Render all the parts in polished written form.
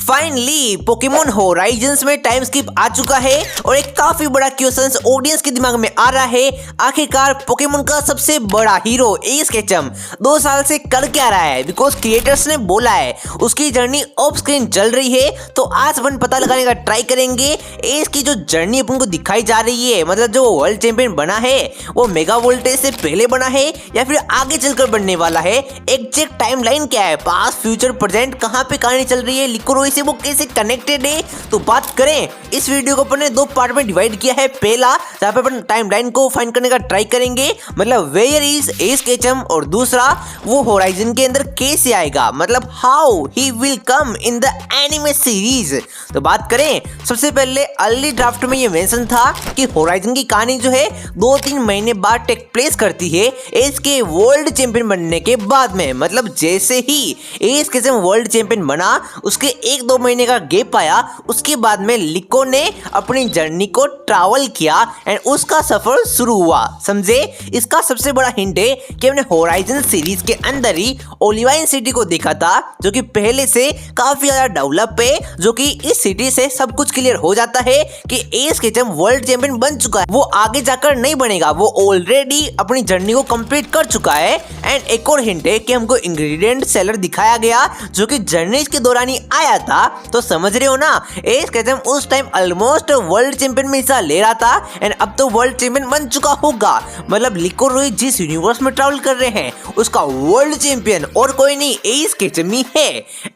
Finally Pokemon Horizons में time skip आ चुका है और एक काफी बड़ा क्वेश्चन ऑडियंस के दिमाग में आ रहा है। आखिरकार पोकेमोन का सबसे बड़ा हीरो एस केचम 2 साल से कर क्या रहा है, बिकॉज क्रिएटर्स ने बोला है उसकी जर्नी ऑफ स्क्रीन चल रही है। तो आज अपन पता लगाने का ट्राई करेंगे एस की जो जर्नी अपन को दिखाई जा रही है, मतलब जो वर्ल्ड चैंपियन बना है वो मेगा वोल्टेज से पहले बना है या फिर आगे चलकर बनने वाला है। एग्जैक्ट टाइमलाइन क्या है, पास्ट फ्यूचर प्रेजेंट कहाँ पे कहानी चल रही है, लिकोरोई से वो कैसे कनेक्टेड है। तो बात करें, इस वीडियो को अपन ने 2 पार्ट में डिवाइड किया है। पहला जहाँ पे अपन टाइमलाइन को फाइंड करने का ट्राई करेंगे, मतलब वेयर इज एस केचम, और दूसरा वो होराइजन के अंदर कैसे आएगा, मतलब how he will come in the anime series. तो बात करें, सबसे पहले अर्ली ड्राफ्ट में ये मेंशन था कि होराइजन की कहानी जो है 2-3 महीने बाद टेक प्लेस करती है एस के वर्ल्ड चैंपियन बनने के बाद में। मतलब जैसे ही एस केचम वर्ल्ड चैंपियन बना उसके 1-2 महीने का गैप आया, उसके बाद में लिको ने अपनी जर्नी को ट्रैवल किया एंड उसका सफर शुरू हुआ। समझे, इसका सबसे बड़ा हिंट है कि हमने होराइजन सीरीज के अंदर ही ओलिवाइन सिटी को देखा था, जो कि पहले से काफी ज्यादा डेवलप है, जो कि इस सिटी से सब कुछ क्लियर हो जाता है कि एस केचम वर्ल्ड चैंपियन बन चुका है। वो आगे जाकर नहीं बनेगा, वो ऑलरेडी अपनी जर्नी को कंप्लीट कर चुका है। एंड एक और हिंट है कि हमको इंग्रेडिएंट सेलर दिखाया गया जो कि जर्नी के दौरान ही आया था। तो समझ रहे हो ना, एस केचम उस टाइम ऑलमोस्ट वर्ल्ड चैंपियन में हिस्सा ले रहा था एंड अब तो वर्ल्ड चैंपियन बन चुका होगा। मतलब लिकोरोई जिस यूनिवर्स में ट्रैवल कर रहे हैं उसका वर्ल्ड चैंपियन और कोई नहीं एस केचम ही है।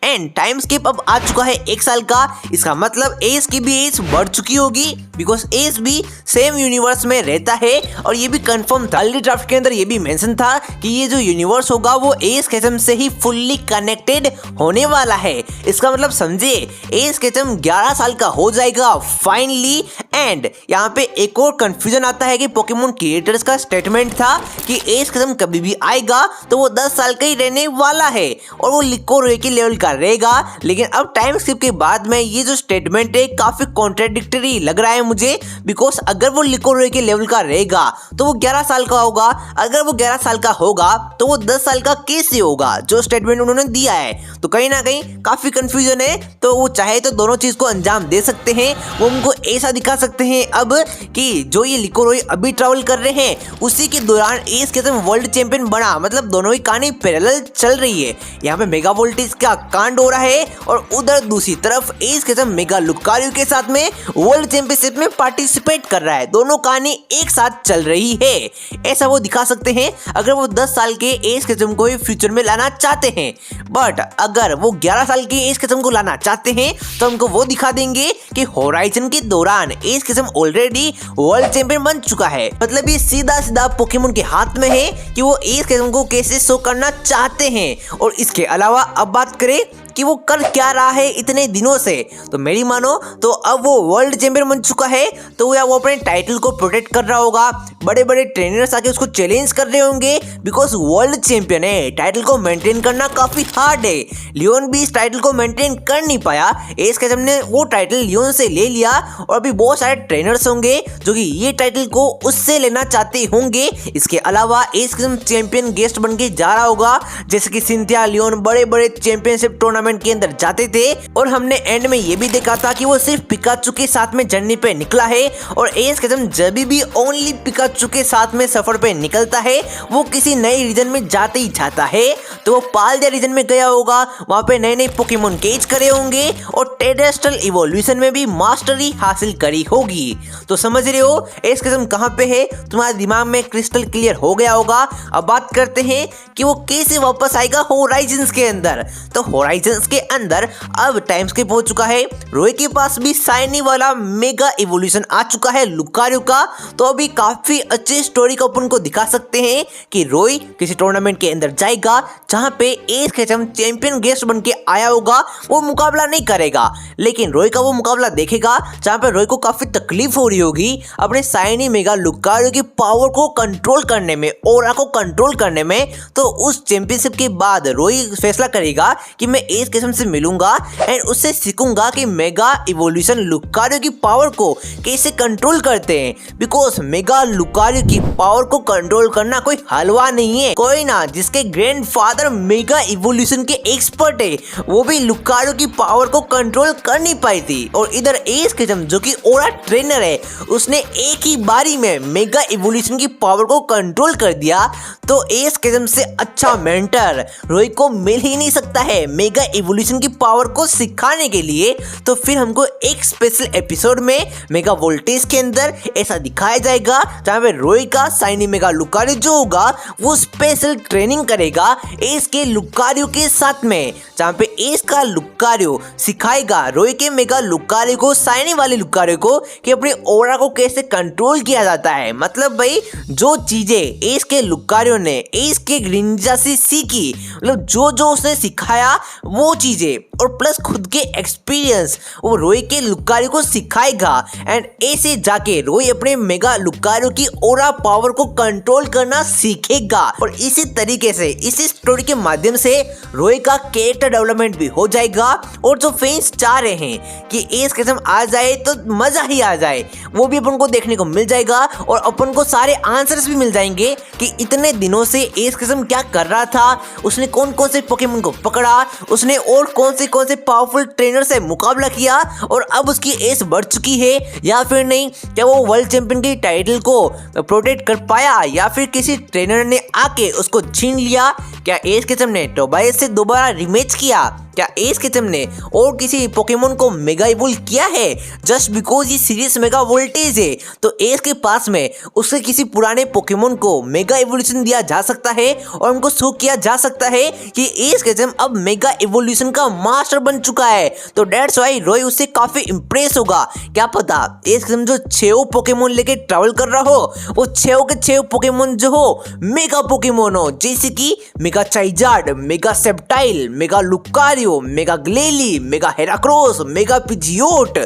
एंड टाइम स्किप अब आ चुका है 1 साल का, इसका मतलब एस की भी एज बढ़ चुकी होगी, बिकॉज एस भी सेम यूनिवर्स में रहता है। और ये भी कंफर्म था, अर्ली ड्राफ्ट के अंदर ये भी मेंशन था कि ये जो यूनिवर्स होगा वो एस केचम से ही फुल्ली कनेक्टेड होने वाला है। इसका मतलब समझे, एस केचम 11 साल का हो जाएगा फाइनली। एंड यहाँ पे एक और कंफ्यूजन आता है कि पोकेमोन क्रिएटर्स का स्टेटमेंट था कि एस केचम कभी भी आएगा तो वो 10 साल का ही रहने वाला है और वो लिकोरोई के लेवल का रहेगा। लेकिन अब टाइम स्किप के बाद में ये जो स्टेटमेंट है काफी कॉन्ट्राडिक्टरी लग रहा है मुझे, बिकॉज अगर वो लिकोरोई के लेवल का रहेगा तो वो 11 साल का होगा, अगर वो 11 साल का होगा तो वो 10 साल का कैसे होगा, जो स्टेटमेंट उन्होंने दिया है। तो कहीं ना कहीं काफी कंफ्यूजन है। तो वो चाहे तो दोनों चीज को अंजाम दे सकते हैं, वो उनको ऐसा दिखा सकते हैं अब कि जो ये लिकोरोई अभी ट्रैवल कर रहे हैं उसी के दौरान एस केचम वर्ल्ड चैंपियन बना, मतलब दोनों ही कहानी पैरेलल चल रही है। यहाँ पे मेगा वोल्टेज का कांड हो रहा है और उधर दूसरी तरफ एस केचम मेगा लुकारियो के साथ में वर्ल्ड चैंपियनशिप में पार्टिसिपेट कर रहा है। दोनों कहानी एक साथ चल रही है, ऐसा वो दिखा सकते हैं अगर वो 10 साल के एस केचम को फ्यूचर में लाना चाहते हैं। बट अगर वो 11 साल के एस केचम को लाना चाहते हैं तो हमको वो दिखा देंगे कि होराइजन के दौरान S Ketchum already world champion बन चुका है। मतलब ये सीधा सीधा पोकेमोन के हाथ में है कि वो एस केचम को कैसे शो करना चाहते हैं। और इसके अलावा अब बात करें कि वो कर क्या रहा है इतने दिनों से, तो मेरी मानो तो अब वो वर्ल्ड चैंपियन बन चुका है तो वो अपने टाइटल को प्रोटेक्ट कर रहा होगा। बड़े बड़े ट्रेनर्स आके उसको चैलेंज कर रहे होंगे, बिकॉज वर्ल्ड चैंपियन है, टाइटल को मेंटेन करना काफी हार्ड है। लियोन भी इस टाइटल को मेंटेन कर नहीं पाया, एस केचम ने वो टाइटल लियोन से ले लिया और अभी बहुत सारे ट्रेनर्स होंगे जो कि ये टाइटल को उससे लेना चाहते होंगे। इसके अलावा एस केचम चैंपियन गेस्ट बन के जा रहा होगा, जैसे कि सिंथिया लियोन बड़े बड़े चैंपियनशिप टूर्नामेंट के अंदर जाते थे और हमने एंड में ये भी देखा था कि वो सिर्फ पिकाचू के साथ में जर्नी पे निकला है। और एस केचम जब भी ओनली पिकाचू के साथ में सफर पे निकलता है वो किसी नए रीजन में जाते ही जाता है। तो वो पालदिया रीजन में गया होगा, वहां पे नए नए पोकेमोन केज करे होंगे और टेरेस्ट्रियल इवोल्यूशन में भी मास्टरी हासिल करी होगी। तो समझ रहे हो एस केचम कहां पे है, तुम्हारे दिमाग में क्रिस्टल क्लियर हो गया होगा। अब बात करते हैं कि वो कैसे वापस आएगा होराइजन्स के अंदर। तो होराइजन के अंदर अब टाइम स्किप हो चुका है, रोई के पास भी शाइनी वाला मेगा इवोल्यूशन आ चुका है लुकारियो का। तो अभी काफी अच्छी स्टोरी को अपन को दिखा सकते हैं कि रोई किसी टूर्नामेंट के अंदर जाएगा जहां पे एस केचम चैंपियन गेस्ट बन के आया होगा। वो मुकाबला नहीं करेगा, लेकिन रोई का वो मुकाबला देखेगा जहां पे रोई को काफी तकलीफ हो रही होगी अपने शाइनी मेगा लुकारियो की पावर को कंट्रोल करने में, ऑरा को कंट्रोल करने में। तो उस चैंपियनशिप के बाद रोई फैसला करेगा कि मैं एस किस्म से मिलूंगा एंड उससे सीखूंगा कि मेगा इवोल्यूशन लुकारियो की पावर को कैसे कंट्रोल करते हैं। बिकॉज मेगा लुकारियो की पावर को कंट्रोल करना कोई हलवा नहीं है। कोई ना जिसके ग्रैंडफादर मेगा इवोल्यूशन के एक्सपर्ट है वो भी लुकारियो की पावर को कंट्रोल कर नहीं पाई थी। और इधर एस किस्म जो कि ओरा ट्रेनर है उसने एक ही बारी में मेगा इवोल्यूशन की पावर को कंट्रोल कर दिया। तो एस किस्म से अच्छा मेंटर रोई को मिल ही नहीं सकता है मेगा इवोल्यूशन की पावर को सिखाने के लिए। तो फिर हमको एक स्पेशल एपिसोड में मेगा वोल्टेज के अंदर ऐसा दिखाया जाएगा जहाँ पे रोई का शाइनी मेगा लुकारियो जो होगा वो स्पेशल ट्रेनिंग करेगा एस के लुकारियो के साथ में, जहाँ पे एस का लुकारियो सिखाएगा रोई के मेगा लुकारियो को, शाइनी वाले लुकारियो को, कि अपने ओरा को कैसे कंट्रोल किया जाता है। मतलब भाई जो चीजें एस के लुकारियो ने एस के ग्रीनिंजा से सीखी, मतलब जो जो उसने सिखाया वो चीजें और प्लस खुद के एक्सपीरियंस वो रोई के लुकारियो को सिखाएगा एंड ऐसे जाके रोई अपने मेगा लुकारियो की ओरा पावर को कंट्रोल करना सीखेगा। और इसी तरीके से इसी स्टोरी के माध्यम से रोई का कैरेक्टर डेवलपमेंट भी हो जाएगा। और जो फैंस चाह रहे हैं कि एस किस्म आ जाए तो मजा ही आ जाए वो भी अपन को देखने को मिल जाएगा और अपन को सारे आंसर्स भी मिल जाएंगे कि इतने दिनों से एस किस्म क्या कर रहा था, उसने कौन कौन से पोकेमोन को पकड़ा, उसने और कौन से पावरफुल ट्रेनर से मुकाबला किया और अब उसकी एज बढ़ चुकी है या फिर नहीं, क्या वो वर्ल्ड चैंपियन की टाइटल को प्रोटेक्ट कर पाया या फिर किसी ट्रेनर ने आके उसको छीन लिया, क्या एस किस्म ने टोबायस से दोबारा रिमैच किया, क्या एस किस्म ने और किसी पोकेमोन को मेगा इवोल्व किया है जस्ट बिकॉज ये सीरीज मेगा वोल्टेज है। तो एस के पास में उसके किसी पुराने पोकेमोन को मेगा इवोल्यूशन दिया जा सकता है और उनको शो किया जा सकता है कि एस किस्म अब मेगा इवोल्यूशन का मास्टर बन चुका है। तो डेट्स व्हाई रोई उससे काफी इंप्रेस होगा। क्या पता एस किस्म जो 6 पोकेमोन लेके ट्रैवल कर रहा हो वो 6 के 6 पोकेमोन जो हो मेगा पोकेमोन हो, जैसे कि mega Charizard, mega Sceptile, mega Lucario, mega Glalie, mega Heracross, mega Pidgeot.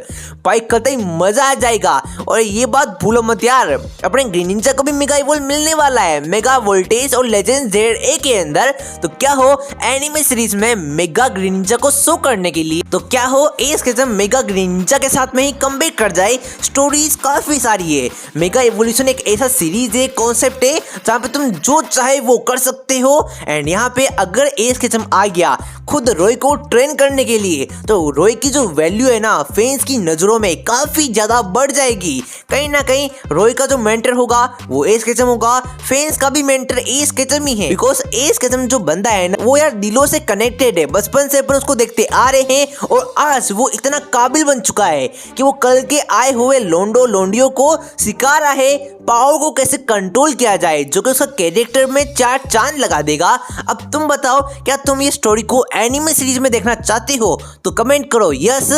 भाई कतई मजा आ जाएगा। और ये बात भूलो मत यार, अपने ग्रीनिंजा को भी मेगा इवोल्व मिलने वाला है मेगा वोल्टेज और लेजेंड ZA के अंदर। तो क्या हो एनिमे सीरीज में मेगा ग्रीनिंजा को शो करने के लिए, तो क्या हो एस किस्म मेगा ग्रीनिंजा के साथ में ही कम्बैक कर जाए। स्टोरीज काफी सारी है। मेगा इवोल्यूशन एक ऐसा सीरीज है, कॉन्सेप्ट है जहाँ पे तुम जो चाहे वो कर सकते हो। एंड यहाँ पे अगर एस किस्म आ गया खुद रोई को ट्रेन करने के लिए तो रोई की जो वैल्यू है ना फैंस की नजरों में काफी ज्यादा बढ़ जाएगी। कहीं ना कहीं रोई का जो मेंटर होगा वो एस किस्म होगा, फैंस का भी मेंटर एस किस्म ही है। बिकॉज एस किस्म जो बंदा है ना वो यार दिलों से कनेक्टेड है, बचपन से अपन उसको देखते आ रहे हैं और आज वो इतना काबिल बन चुका है कि वो कल के आए हुए लोंडियो को सिखा रहा है पावर को कैसे कंट्रोल किया जाए, जो कि उसका कैरेक्टर में 4 चांद लगा देगा। अब तुम बताओ क्या तुम ये स्टोरी को एनिमे सीरीज में देखना चाहते हो तो कमेंट करो यस।